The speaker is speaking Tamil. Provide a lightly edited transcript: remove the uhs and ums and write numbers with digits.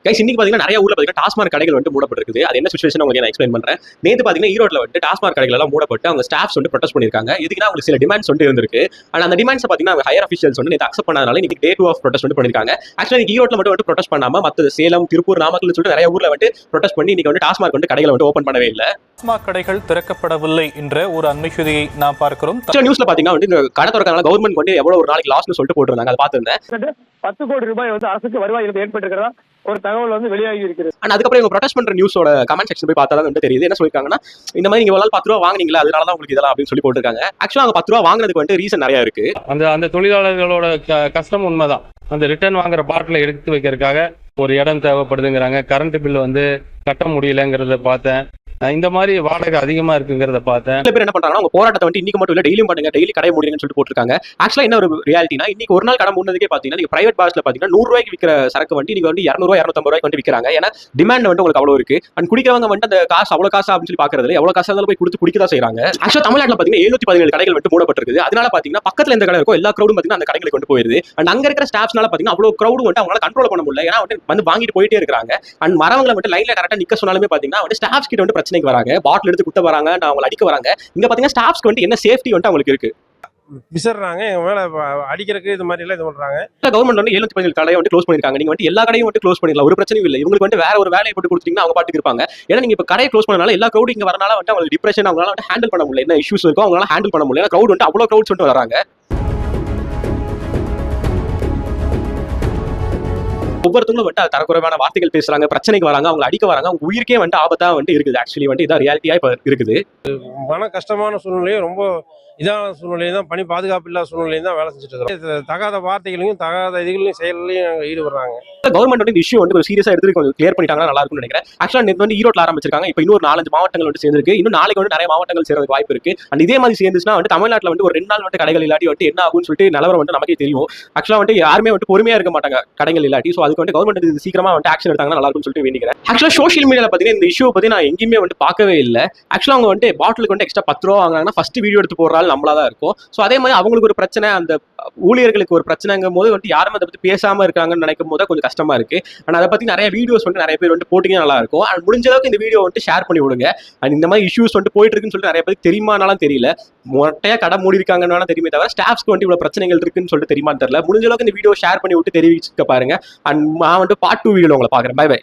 கைஸ் இன்னைக்கு பாத்தீங்கன்னா நிறைய ஊர்ல பாத்தீங்கன்னா டாஸ்மாக் கடைகள் வந்து மூடப்பட்டிருக்கு. அது என்ன சிச்சுவேஷன் உங்களுக்கு நான் எக்ஸ்பிளைன் பண்றேன். நேத்து பாத்தீங்கன்னா ஈரோட்ல வந்து டாஸ்மாக் கடைகள் எல்லாம் மூடப்பட்டு அவங்க ஸ்டாஃப்ஸ் வந்து ப்ரொடெஸ்ட் பண்ணிருக்காங்க. இதுக்குன்னா அவங்களுக்கு சில டிமாண்ட்ஸ் வந்து இருந்திருக்கு. ஆனா அந்த டிமாண்ட்ஸ் பாத்தீங்கன்னா ஹையர் அஃபிஷியல்ஸ் வந்து நேத்து அக்செப்ட் பண்ணாதனால இன்னைக்கு டே 2 ஆஃப் ப்ரொடெஸ்ட் வந்து பண்ணிருக்காங்க. ஆக்சுவலா இன்னைக்கு ஈரோட்ல மட்டும் வந்து ப்ரொடெஸ்ட் பண்ணாம மத்த சேலம், திருப்பூர், நாமக்கல் சொல்லிட்டு நிறைய ஊர்ல வந்து ப்ரொடெஸ்ட் பண்ணி இன்னைக்கு வந்து டாஸ்மாக் வந்து கடைகளை வந்து ஓபன் பண்ணவே இல்லை. டாஸ்மாக் கடைகள் திறக்கப்படவில்லை என்ற ஒரு அண்மை செய்தியை நாம் பார்க்கிறோம். நியூஸ்ல பாத்தீங்கன்னா வந்து இந்த கடை திறக்கறதுனால கவர்மெண்ட் வந்து எவ்வளவு ஒரு நாளைக்கு லாஸ்னு சொல்லிட்டு போட்டுருந்தாங்க. அதை பார்த்திருந்தேன். 10 கோடி ரூபாய் வந்து அரசுக்கு வருவாய் ஏற்பட்டிருக்கிறதா ஒரு தகவல் வந்து வெளியாகி இருக்கிறது. ஆனா அதுக்கப்புறம் இவங்க ப்ரொடெஸ்ட் பண்ற நியூஸோட கமெண்ட் செக்ஷன் போய் பார்த்தா தான் வந்து தெரியுது. என்ன சொல்லிருக்காங்கன்னா, இந்த மாதிரி நீங்க ஒரு நாள் 10 ரூபா வாங்குனீங்களா, அதனால தான் உங்களுக்கு இதெல்லாம் அப்படின்னு சொல்லி போட்டுருக்காங்க. ஆக்சுவலா அவங்க 10 ரூபா வாங்குறதுக்கு வந்து ரீசன் நிறைய இருக்கு. அந்த தொழிலாளர்களோட கஷ்டம் உண்மைதான். அந்த ரிட்டர்ன் வாங்குற பாட்டில எடுத்து வைக்கிறதுக்காக ஒரு இடம் தேவைப்படுதுங்கிறாங்க. கரண்ட் பில் வந்து கட்ட முடியலங்கிறத பார்த்தேன். இந்த மாதிரி வாடகை அதிகமா இருக்குங்கிறத பார்த்தேன். சில பேர் என்ன பண்றாங்கன்னா, அவங்க போராட்டத்தை வந்து இன்னைக்கு மட்டும் இல்ல டெய்லியும் பண்ணுங்க, டெய்லி கடை மூடுங்கன்னு சொல்லிட்டு போட்டுருக்காங்க. ஆக்சுவலா என்ன ஒரு ரியாலிட்டினா, இன்னைக்கு ஒரு நாள் கடை மூடுனதுக்கே பாத்தீங்கன்னா நீங்க பிரைவேட் பாஸ்ல பாத்தீங்கன்னா 100 ரூபாய்க்கு விற்கிற சரக்கு வந்து நீங்க வந்து 200 250 ரூபாய்க்கு வந்து விற்கிறாங்க. ஏன்னா டிமாண்ட் வந்து உங்களுக்கு அவ்வளவு இருக்கு. அண்ட் குடிக்கிறவங்க வந்து அந்த காசு அவ்வளவு காசு அப்படின்னு சொல்லி பாக்குறதுல எவ்வளவு காசு இருந்தாலும் போய் கொடுத்து குடிக்க தான் செய்றாங்க. ஆக்சுவலா தமிழ்நாட்டுல பாத்தீங்கன்னா 717 கடைகள் வந்து மூடப்பட்டிருக்கு. அதனால பாத்தீங்கன்னா பக்கத்துல எந்த கடை இருக்கோ எல்லா கிரௌடும் பாத்தீங்கன்னா அந்த கடைகளுக்கு வந்து போயிருது. அண்ட் அங்க இருக்கிற ஸ்டாஃப்ஸ்னால பாத்தீங்கன்னா அவ்வளவு கிரௌடு வந்து அவங்களால கண்ட்ரோல் பண்ண முடியல. ஏன்னா வந்து வாங்கிட்டு போயிட்டே இருக்காங்க. அண்ட் வரவங்களை வந்து லைன்ல கரெக்டா நிக்க சொன்னாலுமே பாத்தீங்கன்னா வந்து ஸ்டாஃப்ஸ் கிட்ட வந்து பிரச்சனைக்கு வராங்க. பாட்டில் எடுத்து குட்ட வராங்க, அவங்க அடிக்க வராங்க. இங்க பாத்தீங்கன்னா ஸ்டாஃப்ஸ்க்கு வந்து என்ன சேஃப்டி வந்து அவங்களுக்கு இருக்கு. விசறாங்க எங்க மேல அடிக்கிறதுக்கு இது மாதிரி எல்லாம் இது பண்றாங்க. கவர்மெண்ட் வந்து 717 கடையை வந்து க்ளோஸ் பண்ணிருக்காங்க. நீங்க வந்து எல்லா கடையும் வந்து க்ளோஸ் பண்ணிடலாம், ஒரு பிரச்சனையும் இல்லை. இவங்களுக்கு வந்து வேற ஒரு வேலையை போட்டு கொடுத்தீங்கன்னா அவங்க பாட்டுக்கு இருப்பாங்க. ஏன்னா நீங்க இப்ப கடையை க்ளோஸ் பண்ணனால எல்லா க்ரௌட் இங்க வரனால வந்து அவங்களுக்கு டிப்ரெஷன், அவங்களால வந்து ஹேண்டில் பண்ண முடியல. என்ன இஷ்யூஸ் இருக்கோ அவங்களால ஹேண்டில் பண்ண முடியல. க்ரௌட் வந்து அவ்வளவு க்ரௌட்ஸ் வந்து வராங்க. ஒவ்வொருத்தவங்களும் வந்து தரக்குறைவான வார்த்தைகள் பேசுறாங்க, பிரச்சனைக்கு வராங்க, அவங்க அடிக்க வராங்க, அவங்க உயிருக்கே வந்து ஆபத்தா வந்து இருக்குது. ஆக்சுவலி வந்து இதான் ரியாலிட்டியா இப்ப இருக்குது. மன கஷ்டமான சூழ்நிலையும் ரொம்ப இதான சூழ்நிலையும் தான், பணி பாதுகாப்பு இல்லாத சூழ்நிலையும் தான் வேலை செஞ்சுட்டு இருக்கோம். தகாத வார்த்தைகளையும் தகாத இதுகளையும் செயலையும் ஈடுபடுறாங்க. கவர்மெண்ட் வந்து இந்த இஷ்யூ வந்து ஒரு சீரியஸா எடுத்து கொஞ்சம் கிளியர் பண்ணிட்டாங்கன்னா நல்லா இருக்கும்னு நினைக்கிறேன். ஆக்சுவலா நேற்று வந்து ஈரோட்ல ஆரம்பிச்சிருக்காங்க. இப்போ இன்னொரு 4-5 மாவட்டங்கள் வந்து சேர்ந்திருக்கு. இன்னும் நாளைக்கு வந்து நிறைய மாவட்டங்கள் சேர்றதுக்கு வாய்ப்பு இருக்கு. அண்ட் இதே மாதிரி சேர்ந்துச்சுன்னா வந்து தமிழ்நாட்டில் வந்து ஒரு 2 நாள் வந்து கடைகள் இல்லாட்டி வந்து என்ன ஆகும்னு சொல்லிட்டு நிலவரம் வந்து நமக்கே தெரியும். ஆக்சுவலா வந்து யாருமே வந்து பொறுமையா இருக்க மாட்டாங்க கடைகள் இல்லாட்டி. ஸோ அதுக்கு வந்து கவர்மெண்ட் சீக்கிரமா வந்து ஆக்ஷன் எடுத்தாங்கன்னா நல்லா இருக்கும்னு சொல்லிட்டு வேண்டிக்கிறேன். ஆக்சுவலா சோஷியல் மீடியாவில் பார்த்தீங்கன்னா இந்த இஷ்யூ பத்தி நான் எங்கேயுமே வந்து பார்க்கவே இல்லை. ஆக்சுவலா அவங்க வந்து பாட்டிலுக்கு வந்து எக்ஸ்ட்ரா 10 ரூபா வாங்கினாங்கன்னா ஃபர்ஸ்ட் வீடியோ எடுத்து போடுறாள் நம்மளா தான் இருக்கும். ஸோ அதே மாதிரி அவங்களுக்கு ஒரு பிரச்சனை, அந்த ஊழியர்களுக்கு ஒரு பிரச்சனைங்கும் போது வந்து யாரும் அதை பத்தி பேசாம இருக்காங்கன்னு நினைக்கும் போது கொஞ்சம் கஷ்டமா இருக்கு. ஆனா அதை பத்தி நிறைய வீடியோஸ் வந்து நிறைய பேர் வந்து போட்டிங்கன்னா நல்லா இருக்கும். அண்ட் முடிஞ்ச அளவுக்கு இந்த வீடியோ வந்து ஷேர் பண்ணி விடுங்க. அண்ட் இந்த மாதிரி இஷ்யூஸ் வந்து போயிட்டு இருக்குன்னு சொல்லிட்டு நிறைய பேருக்கு தெரியுமானாலும் தெரியல. மொட்டையா கடை மூடி இருக்காங்கன்னு தெரியுமே தவிர ஸ்டாஃப்ஸ்க்கு வந்து இவ்வளவு பிரச்சனைகள் இருக்குன்னு சொல்லிட்டு தெரியுமான்னு தெரியல. முடிஞ்ச அளவுக்கு இந்த வீடியோ ஷேர் பண்ணி விட்டு தெரிவிச்சுக்க பாருங்க. அண்ட் நான் வந்து பார்ட் 2 வீடியோ உங்களை பாக்குறேன். Bye by.